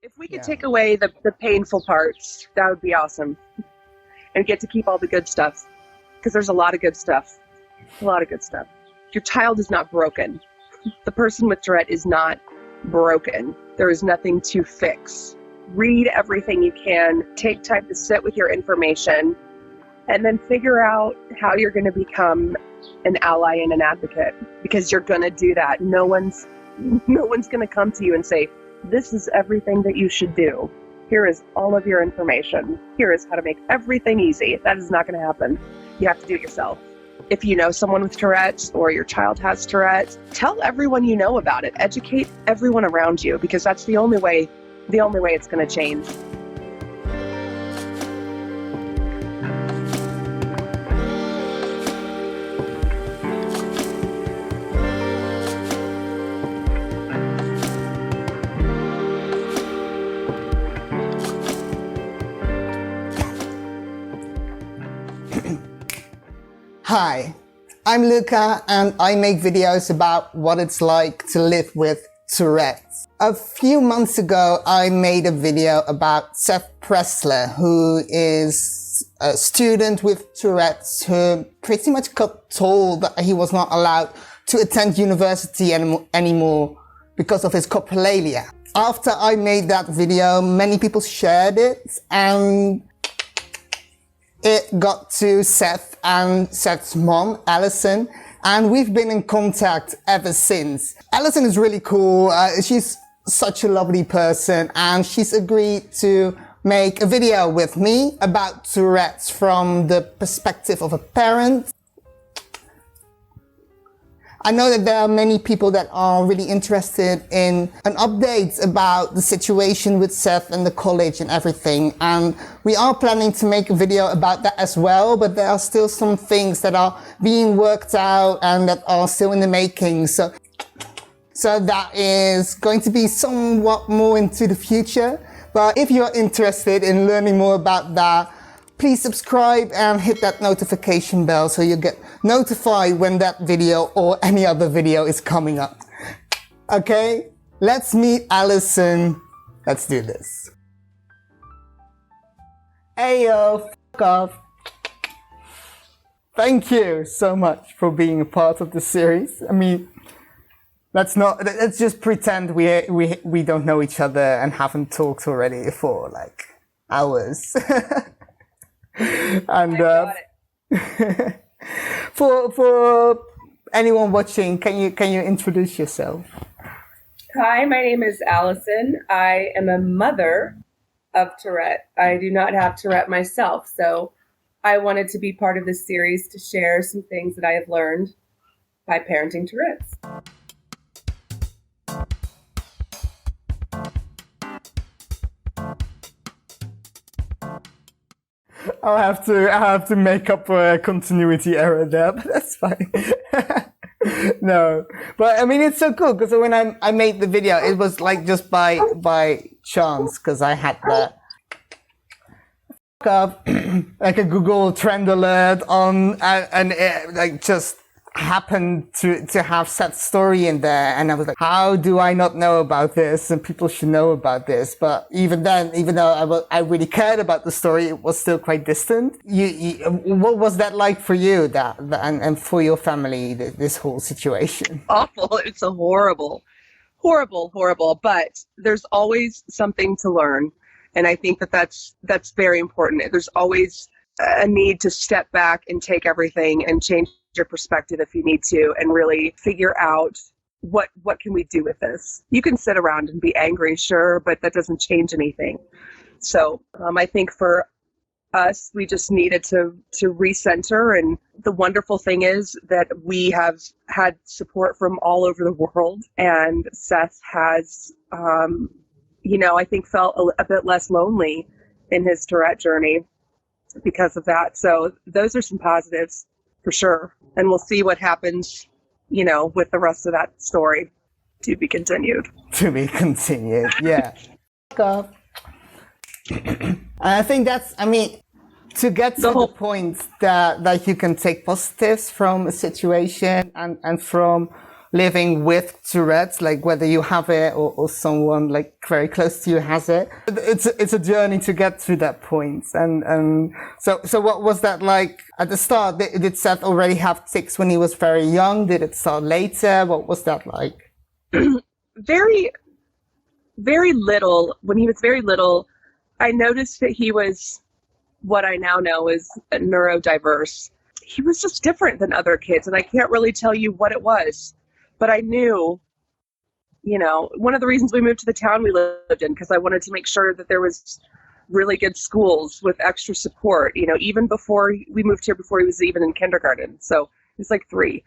If we could take away the painful parts, that would be awesome. And get to keep all the good stuff. Because there's a lot of good stuff. A lot of good stuff. Your child is not broken. The person with Tourette is not broken. There is nothing to fix. Read everything you can. Take time to sit with your information. And then figure out how you're going to become an ally and an advocate. Because you're going to do that. No one's going to come to you and say, this is everything that you should do. Here is all of your information. Here is how to make everything easy. That is not going to happen. You have to do it yourself. If you know someone with Tourette's or your child has Tourette's, tell everyone you know about it. Educate everyone around you, because that's the only way it's going to change. Hi, I'm Luca and I make videos about what it's like to live with Tourette's. A few months ago, I made a video about Seth Pressler, who is a student with Tourette's who pretty much got told that he was not allowed to attend university anymore because of his coprolalia. After I made that video, many people shared it and it got to Seth and Seth's mom, Alison, and we've been in contact ever since. Alison is really cool. She's such a lovely person, and she's agreed to make a video with me about Tourette's from the perspective of a parent. I know that there are many people that are really interested in an update about the situation with Seth and the college and everything. And we are planning to make a video about that as well, but there are still some things that are being worked out and that are still in the making. So that is going to be somewhat more into the future. But if you're interested in learning more about that, please subscribe and hit that notification bell so you get notified when that video or any other video is coming up. Okay, let's meet Alison. Let's do this. Hey yo, f*** off. Thank you so much for being a part of the series. I mean, let's just pretend we don't know each other and haven't talked already for like hours. And for anyone watching, can you introduce yourself? Hi, my name is Alison. I am a mother of Tourette. I do not have Tourette myself, so I wanted to be part of this series to share some things that I have learned by parenting Tourette's. I have to make up for a continuity error there, but that's fine. No, but I mean, it's so cool because when I made the video, it was like just by chance because I had the like a Google trend alert on and it like just happened to have Seth's story in there, and I was like, how do I not know about this? And people should know about this. But even then, even though I really cared about the story, it was still quite distant. What was that like for you, and for your family, this whole situation? Awful. It's a horrible, but there's always something to learn. And I think that's very important. There's always a need to step back and take everything and change your perspective if you need to, and really figure out what can we do with this. You can sit around and be angry, sure, but that doesn't change anything. So I think for us, we just needed to recenter, and the wonderful thing is that we have had support from all over the world, and Seth has I think felt a bit less lonely in his Tourette journey because of that. So those are some positives for sure. And we'll see what happens, with the rest of that story. To be continued. To be continued, yeah. I think to get to the point that you can take positives from a situation and from living with Tourette's, like whether you have it or someone like very close to you has it. It's a journey to get to that point. And so what was that like at the start? Did Seth already have tics when he was very young? Did it start later? What was that like? Very, very little. When he was very little, I noticed that he was what I now know is neurodiverse. He was just different than other kids, and I can't really tell you what it was, but I knew, one of the reasons we moved to the town we lived in, because I wanted to make sure that there was really good schools with extra support, even before we moved here, before he was even in kindergarten. So he was like 3.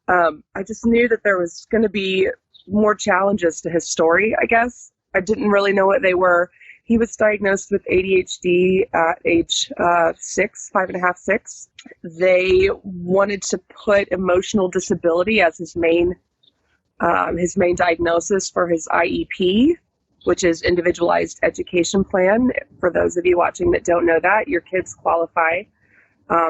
I just knew that there was going to be more challenges to his story, I guess. I didn't really know what they were. He was diagnosed with ADHD at age 6, 5.5, 6. They wanted to put emotional disability as his main diagnosis for his IEP, which is Individualized Education Plan. For those of you watching that don't know that, your kids qualify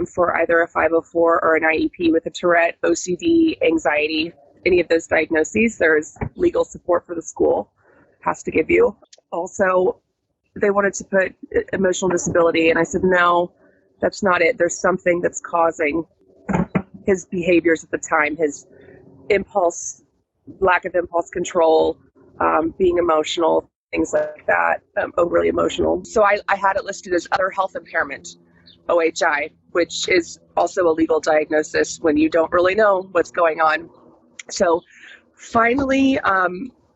for either a 504 or an IEP with a Tourette, OCD, anxiety, any of those diagnoses. There's legal support for the school has to give you. Also, they wanted to put emotional disability, and I said, no, that's not it. There's something that's causing his behaviors at the time, his lack of impulse control, being emotional, things like that, overly emotional. So I had it listed as other health impairment, OHI, which is also a legal diagnosis when you don't really know what's going on. So finally,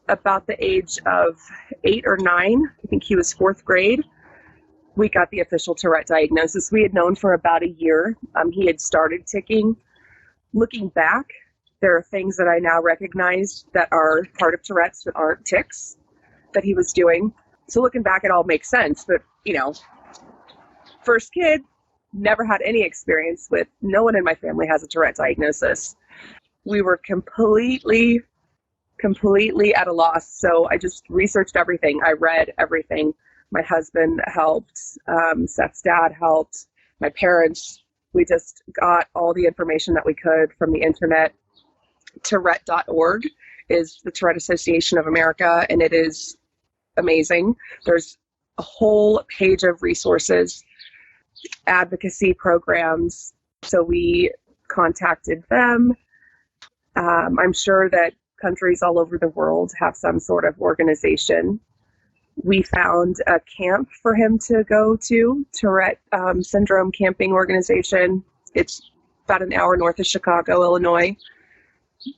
about the age of 8 or 9, I think he was 4th grade, we got the official Tourette diagnosis. We had known for about a year. He had started ticking. Looking back, there are things that I now recognize that are part of Tourette's that aren't tics that he was doing. So looking back, it all makes sense. But, first kid, never had any experience with, no one in my family has a Tourette diagnosis. We were completely at a loss. So I just researched everything. I read everything. My husband helped. Seth's dad helped. My parents. We just got all the information that we could from the internet. Tourette.org is the Tourette Association of America, and it is amazing. There's a whole page of resources, advocacy programs. So we contacted them. I'm sure that countries all over the world have some sort of organization. We found a camp for him to go to, Tourette Syndrome Camping Organization. It's about an hour north of Chicago, Illinois.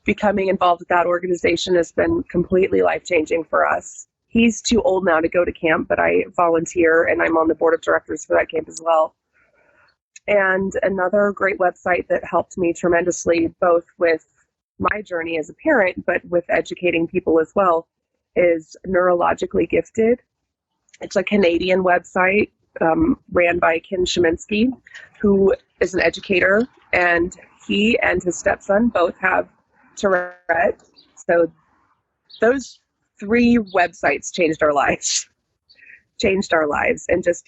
Becoming involved with that organization has been completely life-changing for us. He's too old now to go to camp, but I volunteer and I'm on the board of directors for that camp as well. And another great website that helped me tremendously, both with my journey as a parent, but with educating people as well, is Neurologically Gifted. It's a Canadian website ran by Ken Sheminsky, who is an educator, and he and his stepson both have Tourette. So those 3 websites changed our lives, and just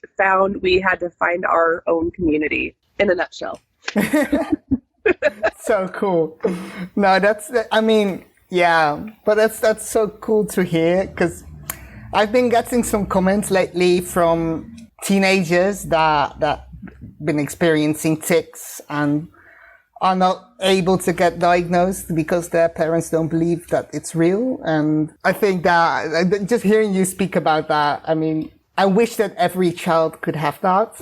we had to find our own community in a nutshell. So cool. No, but that's so cool to hear, because I've been getting some comments lately from teenagers that been experiencing tics and are not able to get diagnosed because their parents don't believe that it's real. And I think that just hearing you speak about that, I wish that every child could have that,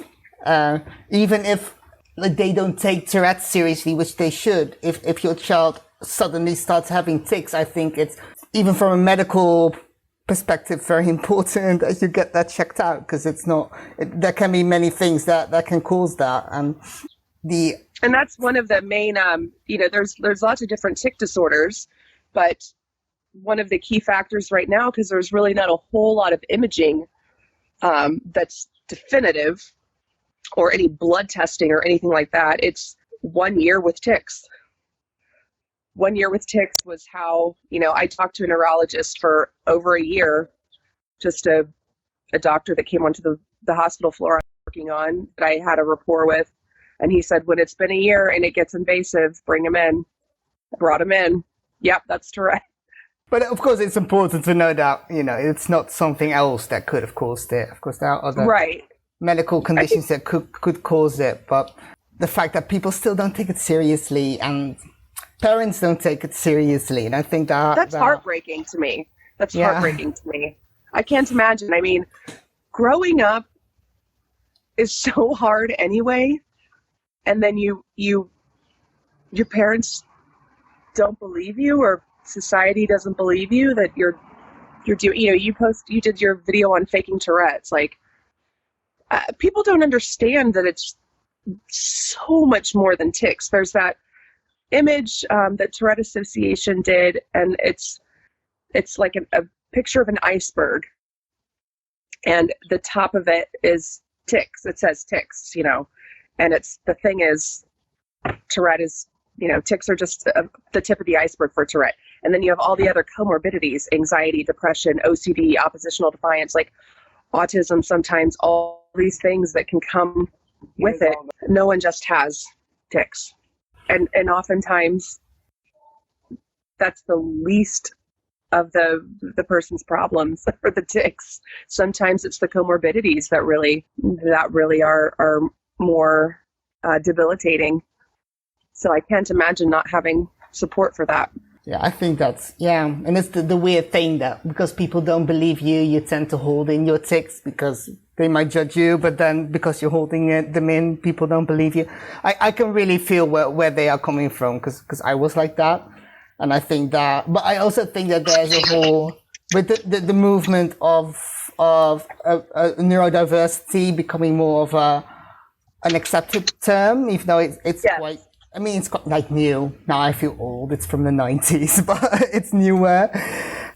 even if they don't take Tourette seriously, which they should. If your child suddenly starts having tics, I think it's, even from a medical perspective, very important that you get that checked out, because there can be many things that can cause that. And that's one of the main, there's lots of different tic disorders, but one of the key factors right now, because there's really not a whole lot of imaging that's definitive, or any blood testing or anything like that, it's 1 year with tics. 1 year with tics was how, I talked to a neurologist for over a year, just a doctor that came onto the hospital floor I'm working on, that I had a rapport with. And he said, when it's been a year and it gets invasive, bring him in. I brought him in. Yep, that's Tourette. But of course, it's important to know that, it's not something else that could have caused it. Of course, there are other medical conditions that could cause it. But the fact that people still don't take it seriously and parents don't take it seriously. And I think that's heartbreaking to me. That's heartbreaking to me. I can't imagine. I mean, growing up is so hard anyway. And then your parents don't believe you, or society doesn't believe you that you're doing, you did your video on faking Tourette's. Like, people don't understand that it's so much more than tics. There's that image that Tourette Association did, and it's like a picture of an iceberg, and the top of it is tics. It says tics, and the thing is, Tourette is, tics are just the tip of the iceberg for Tourette. And then you have all the other comorbidities: anxiety, depression, OCD, oppositional defiance, like autism sometimes, all these things that can come with it. No one just has tics. And oftentimes that's the least of the person's problems, or the tics. Sometimes it's the comorbidities that really are more debilitating. So I can't imagine not having support for that. Yeah, I think and it's the weird thing that because people don't believe you, you tend to hold in your tics because they might judge you, but then because you're holding them in, people don't believe you. I can really feel where they are coming from because I was like that. And I think that, but I also think that there's a whole, with the movement of neurodiversity becoming more of an accepted term, even though it's quite, it's quite new. Now I feel old. It's from the 90s, but it's newer.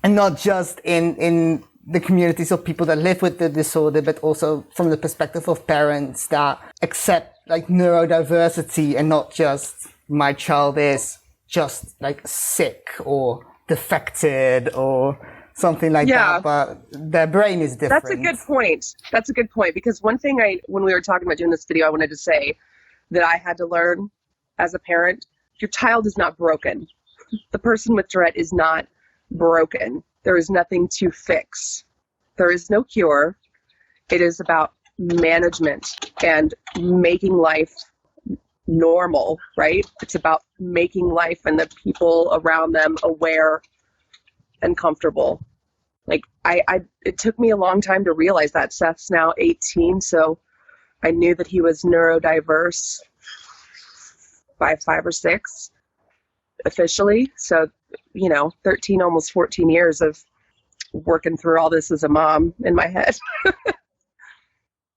And not just in the communities of people that live with the disorder, but also from the perspective of parents that accept like neurodiversity and not just my child is just like sick or defected or something like that, but their brain is different. That's a good point. Because one thing when we were talking about doing this video, I wanted to say that I had to learn as a parent: your child is not broken. The person with Tourette is not broken. There is nothing to fix. There is no cure. It is about management and making life normal, right? It's about making life and the people around them aware and comfortable. Like it took me a long time to realize that. Seth's now 18, so I knew that he was neurodiverse by 5 or 6 officially. So, 13, almost 14 years of working through all this as a mom in my head.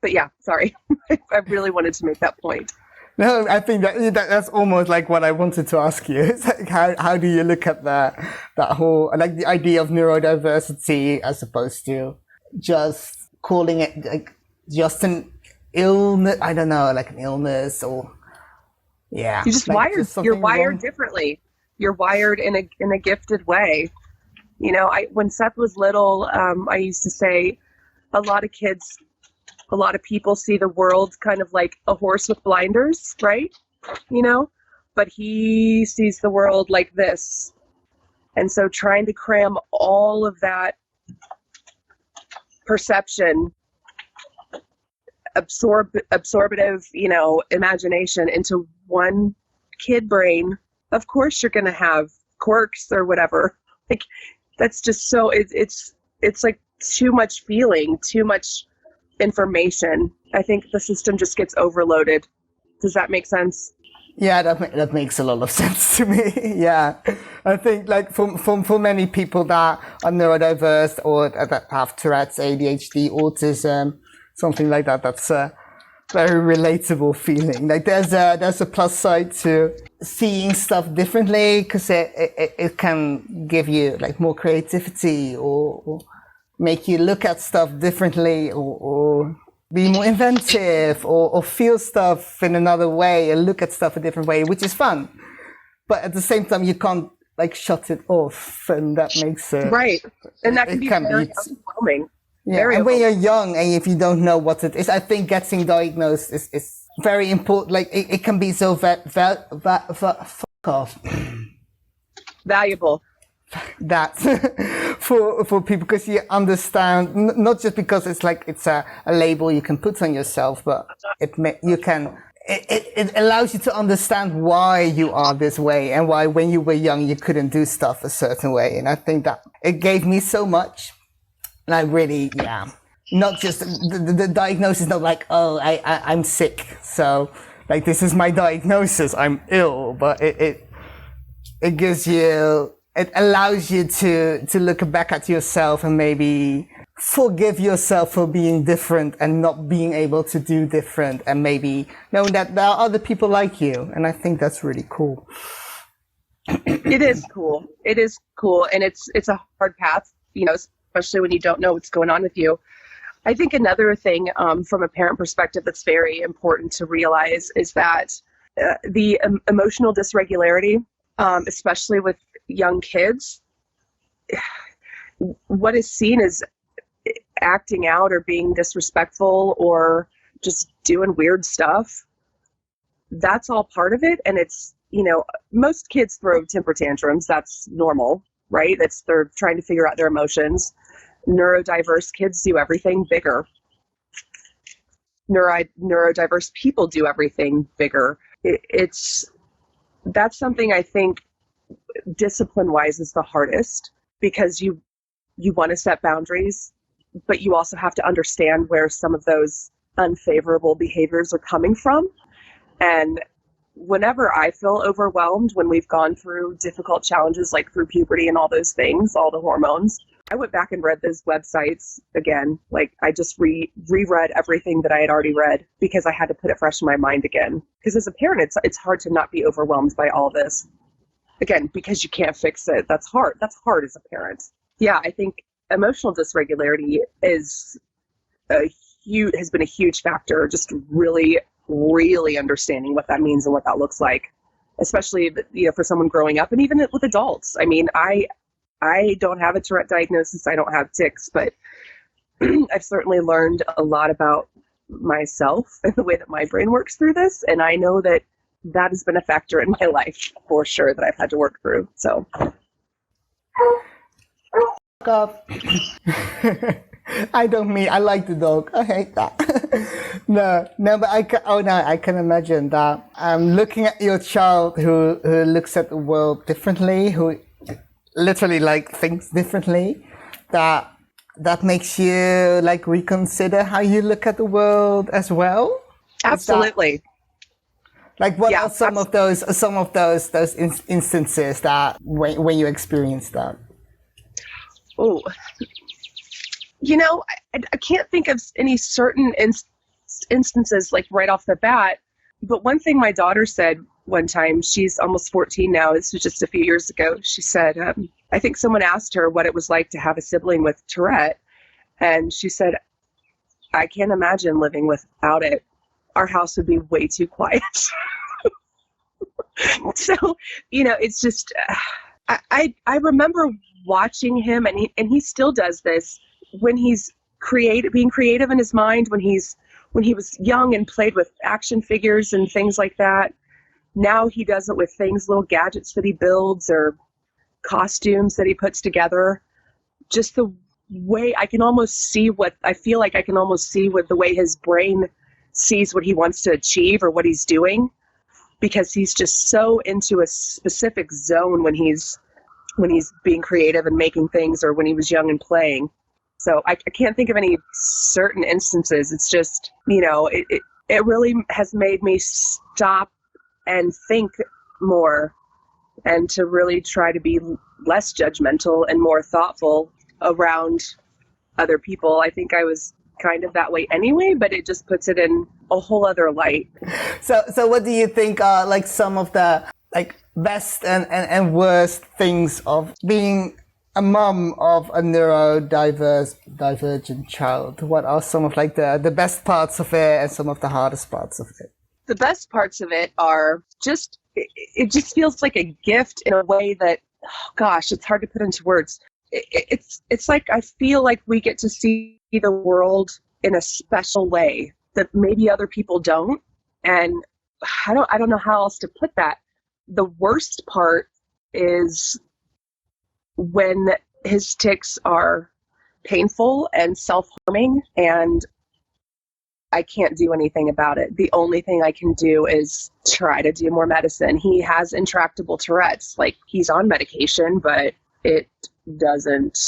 But yeah, sorry. I really wanted to make that point. No, I think that's almost like what I wanted to ask you. It's like how do you look at that whole, like the idea of neurodiversity as opposed to just calling it like just an illness? I don't know, like an illness or you're just wired. You're wired differently. You're wired in a gifted way. When Seth was little, I used to say a lot of people see the world kind of like a horse with blinders, right? But he sees the world like this. And so trying to cram all of that perception, absorptive, imagination into one kid brain, of course you're going to have quirks or whatever. Like, that's just so, it's like too much feeling, too much information. I think the system just gets overloaded. Does that make sense? Yeah, that makes a lot of sense to me. Yeah, I think like for many people that are neurodiverse or that have Tourette's, ADHD, autism, something like that, that's a very relatable feeling. Like there's a plus side to seeing stuff differently because it can give you like more creativity or make you look at stuff differently or be more inventive or feel stuff in another way and look at stuff a different way, which is fun. But at the same time, you can't like shut it off, and that makes it... Right. And that can be very overwhelming. Yeah, and when you're young and if you don't know what it is, I think getting diagnosed is very important. Like it can be so fuck off. Valuable. That for people, because you understand, not just because it's like it's a label you can put on yourself, but it allows you to understand why you are this way and why when you were young you couldn't do stuff a certain way. And I think that it gave me so much. And I really, not just the diagnosis, not like, oh, I'm sick, so like this is my diagnosis, I'm ill, but it gives you, it allows you to look back at yourself and maybe forgive yourself for being different and not being able to do different, and maybe know that there are other people like you. And I think that's really cool. It is cool. It is cool. And it's a hard path, especially when you don't know what's going on with you. I think another thing from a parent perspective that's very important to realize is that the emotional dysregularity, especially with young kids, what is seen as acting out or being disrespectful or just doing weird stuff, that's all part of it. And it's, most kids throw temper tantrums. That's normal, right? They're trying to figure out their emotions. Neurodiverse kids do everything bigger. Neurodiverse people do everything bigger. That's something I think discipline-wise is the hardest, because you want to set boundaries, but you also have to understand where some of those unfavorable behaviors are coming from. And whenever I feel overwhelmed, when we've gone through difficult challenges like through puberty and all those things, all the hormones, I went back and read those websites again. Like I just reread everything that I had already read because I had to put it fresh in my mind again. Because as a parent, it's hard to not be overwhelmed by all this. Again, because you can't fix it. That's hard. That's hard as a parent. Yeah, I think emotional dysregularity has been a huge factor. Just really, really understanding what that means and what that looks like, especially for someone growing up and even with adults. I mean, I don't have a Tourette diagnosis. I don't have tics, but I've certainly learned a lot about myself and the way that my brain works through this. And I know that has been a factor in my life for sure that I've had to work through. So. I don't mean, I like the dog. I hate that. No, but I can imagine that. Looking at your child who looks at the world differently, who literally thinks differently, that makes you reconsider how you look at the world as well. Absolutely. What are some of those instances that when you experience that? Oh, I can't think of any certain instances right off the bat. But one thing my daughter said one time, she's almost 14 now, this was just a few years ago, she said, I think someone asked her what it was like to have a sibling with Tourette. And she said, I can't imagine living without it. Our house would be way too quiet. So, it's just, I remember watching him, and he still does this when he's being creative in his mind, when he was young and played with action figures and things like that. Now he does it with things, little gadgets that he builds or costumes that he puts together. Just the way I can almost see the way his brain sees what he wants to achieve or what he's doing, because he's just so into a specific zone when he's being creative and making things, or when he was young and playing. So I can't think of any certain instances. It's just, it really has made me stop and think more, and to really try to be less judgmental and more thoughtful around other people. I think I was kind of that way anyway, but it just puts it in a whole other light. So what do you think are some of the best and worst things of being a mom of a neurodivergent child? What are some of the best parts of it and some of the hardest parts of it? The best parts of it are just, it just feels like a gift in a way that, oh gosh, it's hard to put into words. It's like I feel like we get to see the world in a special way that maybe other people don't. And I don't know how else to put that. The worst part is when his tics are painful and self-harming, and I can't do anything about it. The only thing I can do is try to do more medicine. He has intractable Tourette's. Like, he's on medication, but it doesn't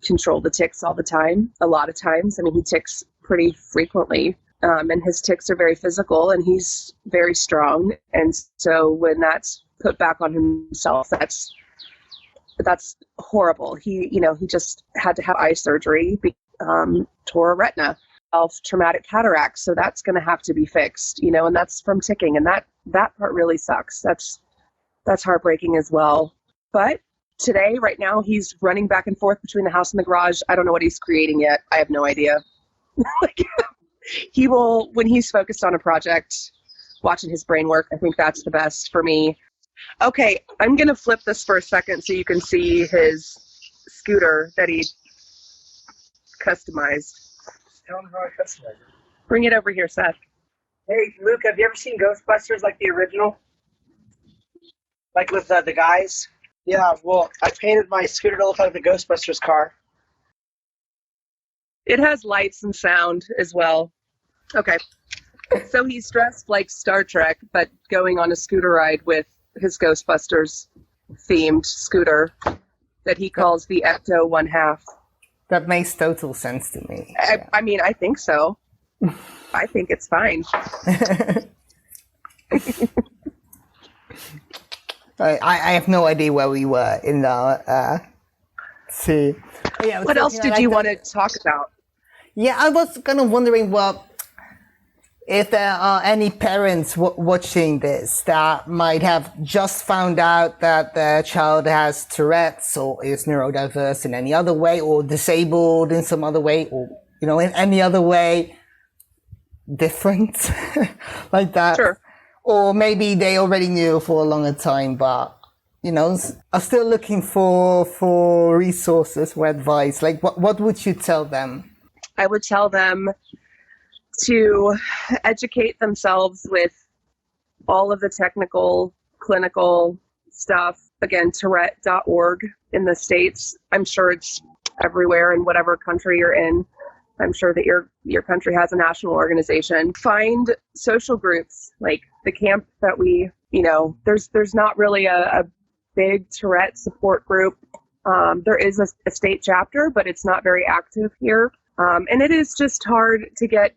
control the tics all the time. A lot of times, I mean, he tics pretty frequently, and his tics are very physical, and he's very strong. And so when that's put back on himself, that's horrible. He just had to have eye surgery, tore a retina, traumatic cataracts. So that's going to have to be fixed, and that's from ticking. And that part really sucks. That's heartbreaking as well. But today, right now, he's running back and forth between the house and the garage. I don't know what he's creating yet. I have no idea. Like, he will, when he's focused on a project, watching his brain work, I think that's the best for me. Okay, I'm going to flip this for a second so you can see his scooter that he customized. Tell him how I customized it. Bring it over here, Seth. Hey, Luke, have you ever seen Ghostbusters, like the original? Like with the guys? Yeah, well, I painted my scooter to look like the Ghostbusters car. It has lights and sound as well. Okay. So he's dressed like Star Trek, but going on a scooter ride with his Ghostbusters themed scooter that he calls the Ecto 1/2. That makes total sense to me. I mean, I think so. I think it's fine. I have no idea where we were in the see. Yeah, what else did you want to talk about? Yeah, I was kind of wondering, well, if there are any parents watching this that might have just found out that their child has Tourette's or is neurodiverse in any other way, or disabled in some other way, or, in any other way different like that. Sure. Or maybe they already knew for a longer time, but, are still looking for resources or advice. Like, what would you tell them? I would tell them to educate themselves with all of the technical, clinical stuff. Again, Tourette.org in the States. I'm sure it's everywhere in whatever country you're in. I'm sure that your country has a national organization. Find social groups like the camp that we, there's not really a big Tourette support group. There is a state chapter, but it's not very active here. And it is just hard to get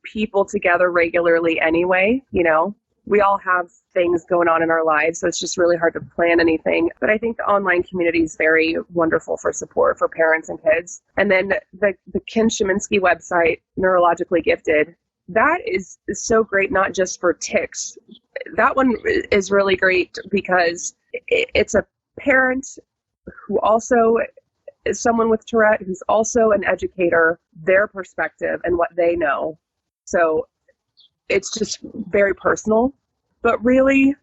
people together regularly anyway. We all have things going on in our lives, so it's just really hard to plan anything. But I think the online community is very wonderful for support for parents and kids. And then the Ken Shiminsky website, Neurologically Gifted, that is so great, not just for tics. That one is really great because it's a parent who also is someone with Tourette, who's also an educator, their perspective and what they know. So it's just very personal, but really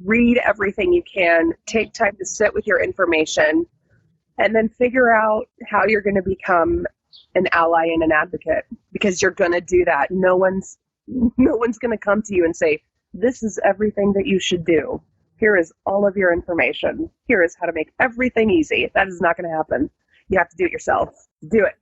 read everything you can, take time to sit with your information, and then figure out how you're going to become an ally and an advocate, because you're going to do that. No one's going to come to you and say, this is everything that you should do. Here is all of your information. Here is how to make everything easy. That is not going to happen. You have to do it yourself. Do it.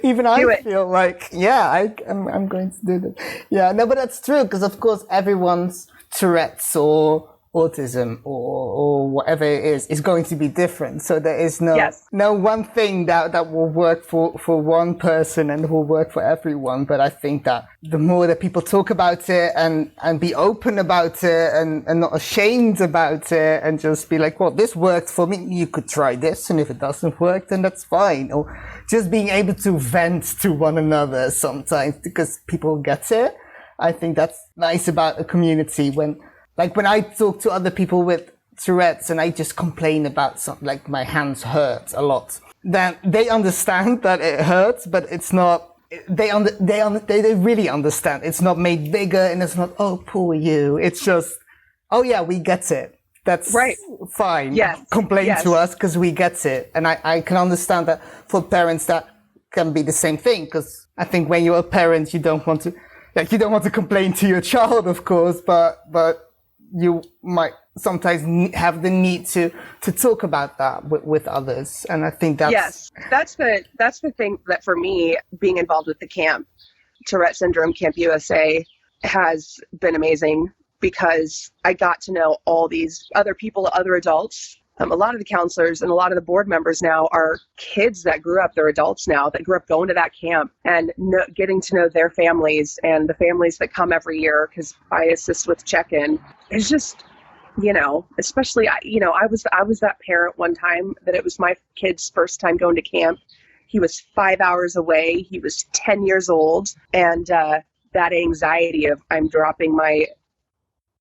Even I feel like, I'm going to do that. Yeah, no, but that's true, because of course everyone's Tourette's or autism or whatever it is going to be different. So there is no one thing that will work for one person and will work for everyone. But I think that the more that people talk about it and be open about it and not ashamed about it and just be like, well, this worked for me, you could try this, and if it doesn't work, then that's fine. Or just being able to vent to one another sometimes because people get it. I think that's nice about a community when I talk to other people with Tourette's and I just complain about something, like my hands hurt a lot, then they understand that it hurts, but it's not, they really understand. It's not made bigger and it's not, oh, poor you. It's just, oh yeah, we get it. That's right. Fine. Yes. Complain to us because we get it. And I can understand that for parents that can be the same thing, because I think when you're a parent, you don't want to complain to your child, of course, but you might sometimes have the need to talk about that with others. And I think that's the thing that for me, being involved with the camp, Tourette Syndrome Camp USA, has been amazing because I got to know all these other people, other adults. A lot of the counselors and a lot of the board members now are kids that grew up, they're adults now, that grew up going to that camp and getting to know their families and the families that come every year, because I assist with check-in. It's just, especially, I was that parent one time that it was my kid's first time going to camp. He was 5 hours away. He was 10 years old. And that anxiety of I'm dropping my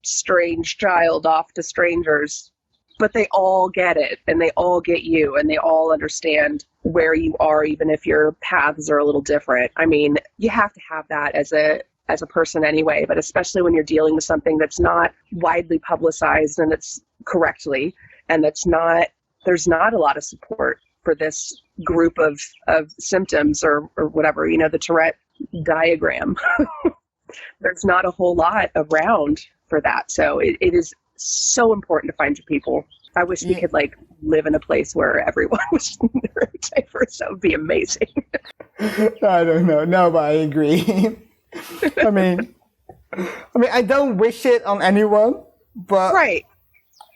strange child off to strangers, but they all get it and they all get you and they all understand where you are, even if your paths are a little different. I mean, you have to have that as a person anyway, but especially when you're dealing with something that's not widely publicized and it's correctly, and there's not a lot of support for this group of symptoms or whatever, the Tourette diagram. There's not a whole lot around for that. So it is so important to find your people. I wish we could live in a place where everyone was neurodiverse. That would be amazing. I don't know. No, but I agree. I mean, I don't wish it on anyone, but right.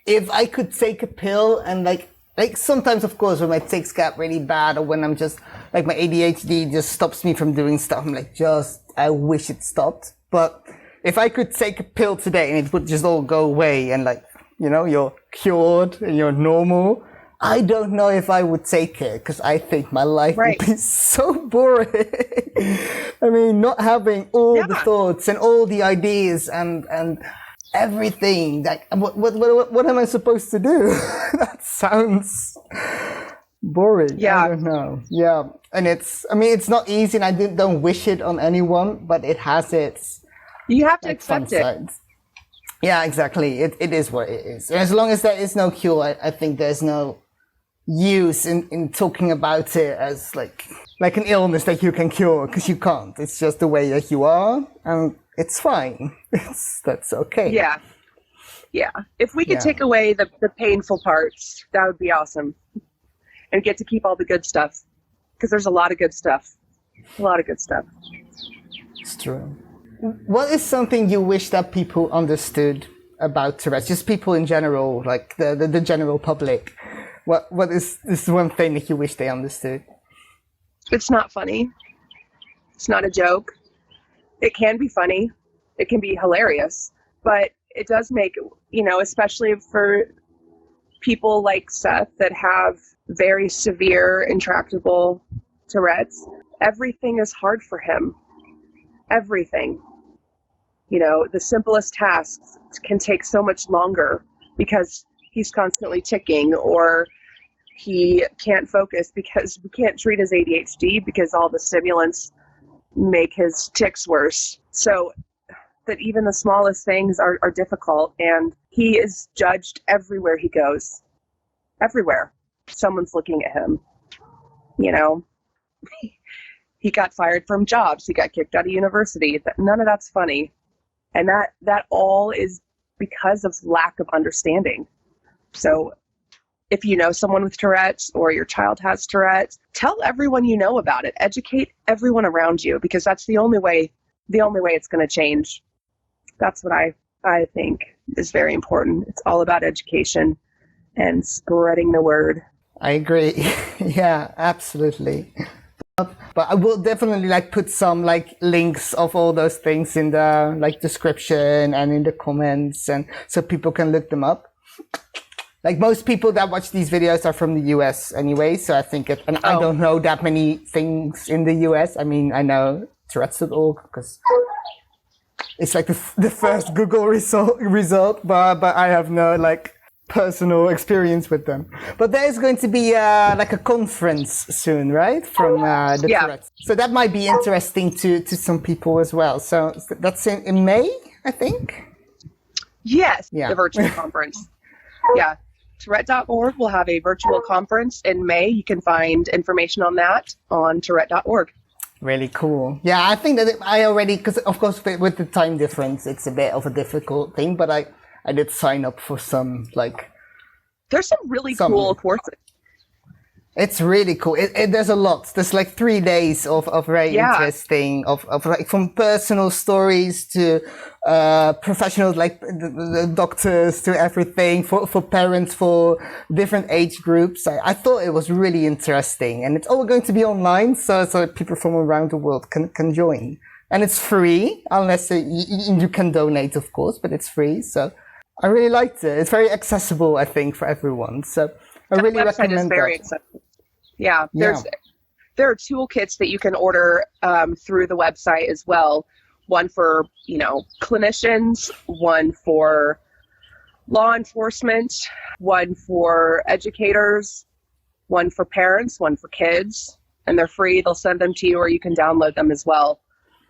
If I could take a pill and like sometimes, of course, when my tics get really bad or when I'm just my ADHD just stops me from doing stuff, I'm I wish it stopped. But if I could take a pill today and it would just all go away and you're cured and you're normal, I don't know if I would take it because I think my life would be so boring. I mean, not having all the thoughts and all the ideas and everything. What am I supposed to do? That sounds boring. Yeah. I don't know. Yeah. And it's not easy and I don't wish it on anyone, but it has its you have to accept it. Sides. Yeah, exactly. It is what it is. And as long as there is no cure, I think there's no use in talking about it as like an illness that you can cure, because you can't. It's just the way that you are, and it's fine. That's okay. Yeah. Yeah. If we could take away the painful parts, that would be awesome. And get to keep all the good stuff, because there's a lot of good stuff. A lot of good stuff. It's true. What is something you wish that people understood about Tourette's? Just people in general, like the general public. What is this one thing that you wish they understood? It's not funny. It's not a joke. It can be funny. It can be hilarious. But it does make, especially for people like Seth that have very severe, intractable Tourette's, everything is hard for him. Everything. The simplest tasks can take so much longer because he's constantly ticking, or he can't focus because we can't treat his ADHD because all the stimulants make his tics worse. So that even the smallest things are difficult, and he is judged everywhere he goes. Everywhere. Someone's looking at him. He got fired from jobs. He got kicked out of university. None of that's funny. And that all is because of lack of understanding. So if you know someone with Tourette's or your child has Tourette's, tell everyone you know about it. Educate everyone around you, because that's the only way it's going to change. That's what I think is very important. It's all about education and spreading the word. I agree. Yeah, absolutely. But I will definitely put some links of all those things in the description and in the comments, and so people can look them up. Most people that watch these videos are from the US anyway, so I think I don't know that many things in the US. I mean, I know Tourettes.org because it's the first Google result, but I have no personal experience with them. But there is going to be a conference soon, right? From the Tourette's. So that might be interesting to some people as well. So that's in May, I think? Yes, the virtual conference. Yeah. Tourette.org will have a virtual conference in May. You can find information on that on Tourette.org. Really cool. Yeah, I think that I already, because of course with the time difference, it's a bit of a difficult thing, but I I did sign up for some, like... There's some really cool courses. It's really cool. There's a lot. There's like 3 days of very interesting, of like from personal stories to professionals like the doctors to everything for parents, for different age groups. I thought it was really interesting, and it's all going to be online, so people from around the world can join. And it's free, unless you can donate, of course, but it's free. So I really liked it. It's very accessible, I think, for everyone. So I really recommend is very accessible. Yeah, there are toolkits that you can order through the website as well. One for, clinicians, one for law enforcement, one for educators, one for parents, one for kids, and they're free. They'll send them to you, or you can download them as well.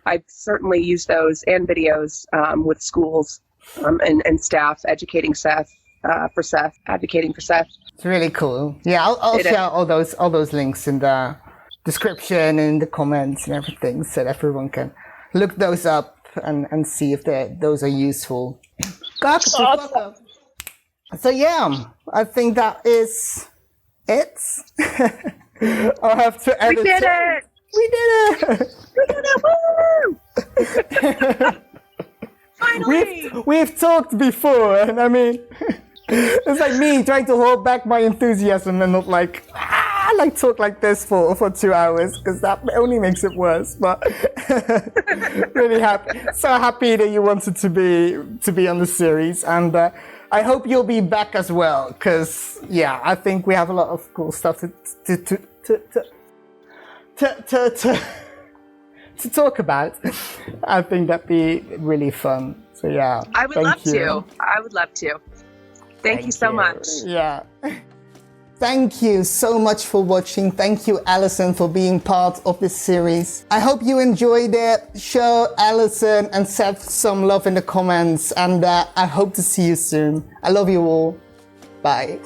I've certainly used those and videos with schools and staff advocating for Seth. It's really cool. Yeah, I'll share all those links in the description and in the comments and everything, so that everyone can look those up and see if those are useful. Awesome. So yeah, I think that is it. I'll have to edit. We did it! We did it! Woo! Finally! We've talked before, and I mean, it's like me trying to hold back my enthusiasm and not talk like this for 2 hours, because that only makes it worse. But really so happy that you wanted to be on the series, and I hope you'll be back as well, because I think we have a lot of cool stuff to talk about. I think that'd be really fun. So yeah, I would love to. Thank you so much. Yeah. Thank you so much for watching. Thank you, Alison, for being part of this series. I hope you enjoyed it. Show Alison and Seth some love in the comments, and I hope to see you soon. I love you all. Bye.